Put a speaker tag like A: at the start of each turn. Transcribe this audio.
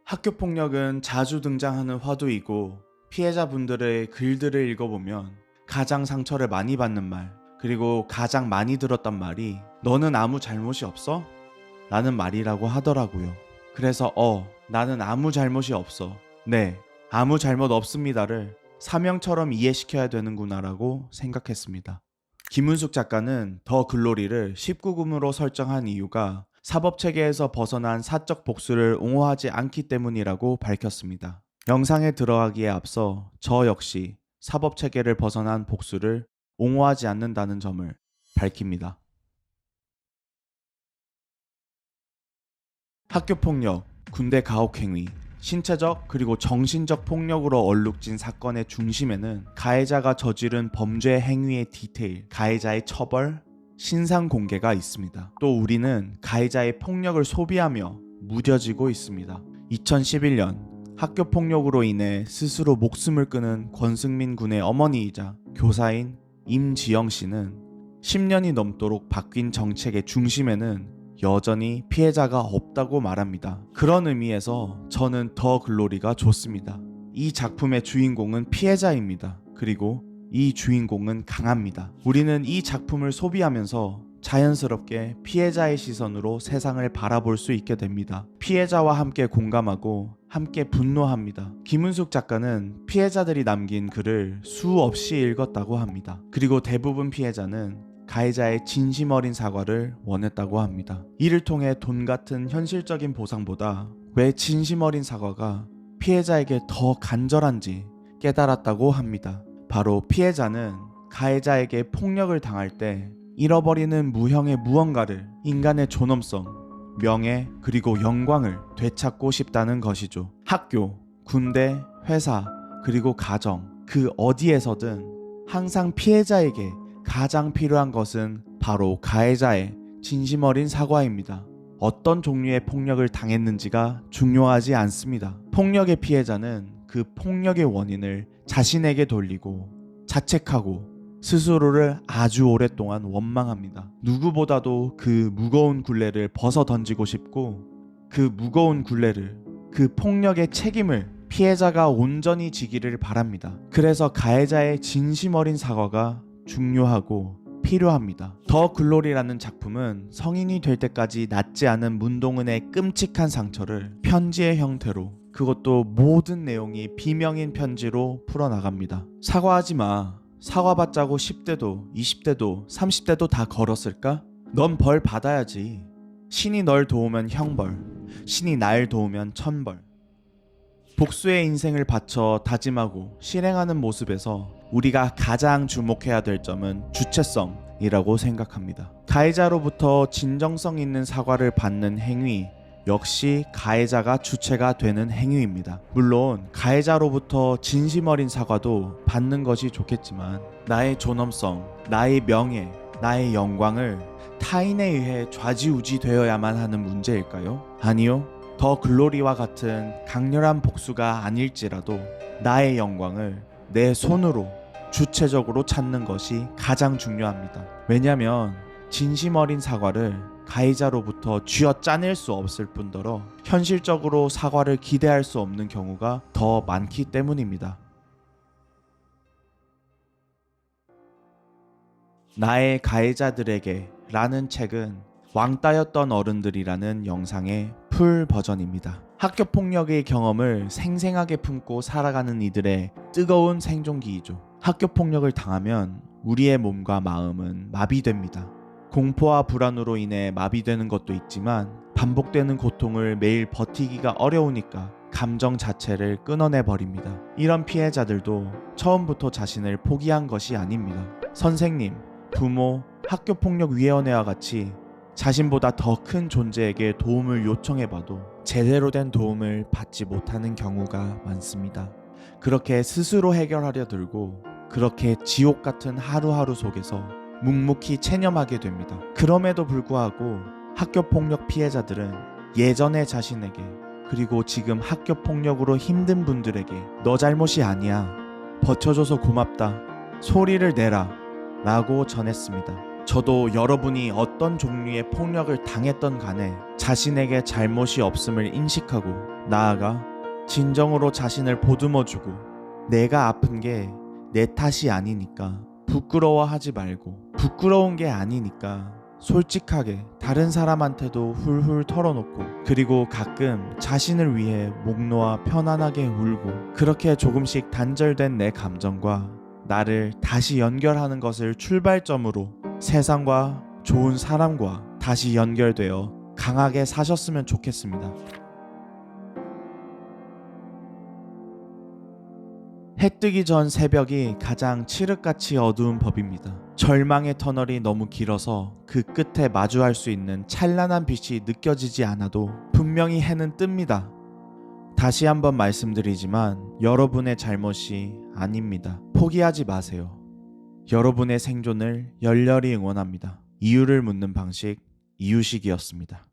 A: 학교폭력은 자주 등장하는 화두이고 피해자분들의 글들을 읽어보면 가장 상처를 많이 받는 말, 그리고 가장 많이 들었던 말이 너는 아무 잘못이 없어? 라는 말이라고 하더라고요. 그래서 나는 아무 잘못이 없어. 네, 아무 잘못 없습니다를 사명처럼 이해시켜야 되는구나 라고 생각했습니다. 김은숙 작가는 더 글로리를 19금으로 설정한 이유가 사법체계에서 벗어난 사적 복수를 옹호하지 않기 때문이라고 밝혔습니다. 영상에 들어가기에 앞서 저 역시 사법체계를 벗어난 복수를 옹호하지 않는다는 점을 밝힙니다. 학교폭력, 군대 가혹행위, 신체적 그리고 정신적 폭력으로 얼룩진 사건의 중심에는 가해자가 저지른 범죄 행위의 디테일, 가해자의 처벌, 신상 공개가 있습니다. 또 우리는 가해자의 폭력을 소비하며 무뎌지고 있습니다. 2011년 학교 폭력으로 인해 스스로 목숨을 끊은 권승민 군의 어머니이자 교사인 임지영 씨는 10년이 넘도록 바뀐 정책의 중심에는 여전히 피해자가 없다고 말합니다. 그런 의미에서 저는 더 글로리가 좋습니다. 이 작품의 주인공은 피해자입니다. 그리고 이 주인공은 강합니다. 우리는 이 작품을 소비하면서 자연스럽게 피해자의 시선으로 세상을 바라볼 수 있게 됩니다. 피해자와 함께 공감하고 함께 분노합니다. 김은숙 작가는 피해자들이 남긴 글을 수없이 읽었다고 합니다. 그리고 대부분 피해자는 가해자의 진심 어린 사과를 원했다고 합니다. 이를 통해 돈 같은 현실적인 보상보다 왜 진심 어린 사과가 피해자에게 더 간절한지 깨달았다고 합니다. 바로 피해자는 가해자에게 폭력을 당할 때 잃어버리는 무형의 무언가를, 인간의 존엄성, 명예, 그리고 영광을 되찾고 싶다는 것이죠. 학교, 군대, 회사, 그리고 가정, 그 어디에서든 항상 피해자에게 가장 필요한 것은 바로 가해자의 진심 어린 사과입니다. 어떤 종류의 폭력을 당했는지가 중요하지 않습니다. 폭력의 피해자는 그 폭력의 원인을 자신에게 돌리고 자책하고 스스로를 아주 오랫동안 원망합니다. 누구보다도 그 무거운 굴레를 벗어 던지고 싶고 그 무거운 굴레를, 그 폭력의 책임을 피해자가 온전히 지기를 바랍니다. 그래서 가해자의 진심 어린 사과가 중요하고 필요합니다. 더 글로리라는 작품은 성인이 될 때까지 낫지 않은 문동은의 끔찍한 상처를 편지의 형태로, 그것도 모든 내용이 비명인 편지로 풀어나갑니다. 사과하지 마. 사과받자고 10대도 20대도 30대도 다 걸었을까? 넌 벌 받아야지. 신이 널 도우면 형벌, 신이 날 도우면 천벌. 복수의 인생을 바쳐 다짐하고 실행하는 모습에서 우리가 가장 주목해야 될 점은 주체성이라고 생각합니다. 가해자로부터 진정성 있는 사과를 받는 행위 역시 가해자가 주체가 되는 행위입니다. 물론 가해자로부터 진심 어린 사과도 받는 것이 좋겠지만 나의 존엄성, 나의 명예, 나의 영광을 타인에 의해 좌지우지 되어야만 하는 문제일까요? 아니요. 더 글로리와 같은 강렬한 복수가 아닐지라도 나의 영광을 내 손으로 주체적으로 찾는 것이 가장 중요합니다. 왜냐하면 진심 어린 사과를 가해자로부터 쥐어짜낼 수 없을 뿐더러 현실적으로 사과를 기대할 수 없는 경우가 더 많기 때문입니다. 나의 가해자들에게 라는 책은 왕따였던 어른들이라는 영상의 풀 버전입니다. 학교폭력의 경험을 생생하게 품고 살아가는 이들의 뜨거운 생존기이죠. 학교폭력을 당하면 우리의 몸과 마음은 마비됩니다. 공포와 불안으로 인해 마비되는 것도 있지만 반복되는 고통을 매일 버티기가 어려우니까 감정 자체를 끊어내 버립니다. 이런 피해자들도 처음부터 자신을 포기한 것이 아닙니다. 선생님, 부모, 학교폭력위원회와 같이 자신보다 더 큰 존재에게 도움을 요청해봐도 제대로 된 도움을 받지 못하는 경우가 많습니다. 그렇게 스스로 해결하려 들고 그렇게 지옥 같은 하루하루 속에서 묵묵히 체념하게 됩니다. 그럼에도 불구하고 학교폭력 피해자들은 예전의 자신에게, 그리고 지금 학교폭력으로 힘든 분들에게 너 잘못이 아니야, 버텨줘서 고맙다, 소리를 내라 라고 전했습니다. 저도 여러분이 어떤 어떤 종류의 폭력을 당했던 간에 자신에게 잘못이 없음을 인식하고 나아가 진정으로 자신을 보듬어주고 내가 아픈 게 내 탓이 아니니까 부끄러워하지 말고 부끄러운 게 아니니까 솔직하게 다른 사람한테도 훌훌 털어놓고 그리고 가끔 자신을 위해 목 놓아 편안하게 울고 그렇게 조금씩 단절된 내 감정과 나를 다시 연결하는 것을 출발점으로 세상과 좋은 사람과 다시 연결되어 강하게 사셨으면 좋겠습니다. 해 뜨기 전 새벽이 가장 칠흑같이 어두운 법입니다. 절망의 터널이 너무 길어서 그 끝에 마주할 수 있는 찬란한 빛이 느껴지지 않아도 분명히 해는 뜹니다. 다시 한번 말씀드리지만 여러분의 잘못이 아닙니다. 포기하지 마세요. 여러분의 생존을 열렬히 응원합니다. 이유를 묻는 방식 이유식이었습니다.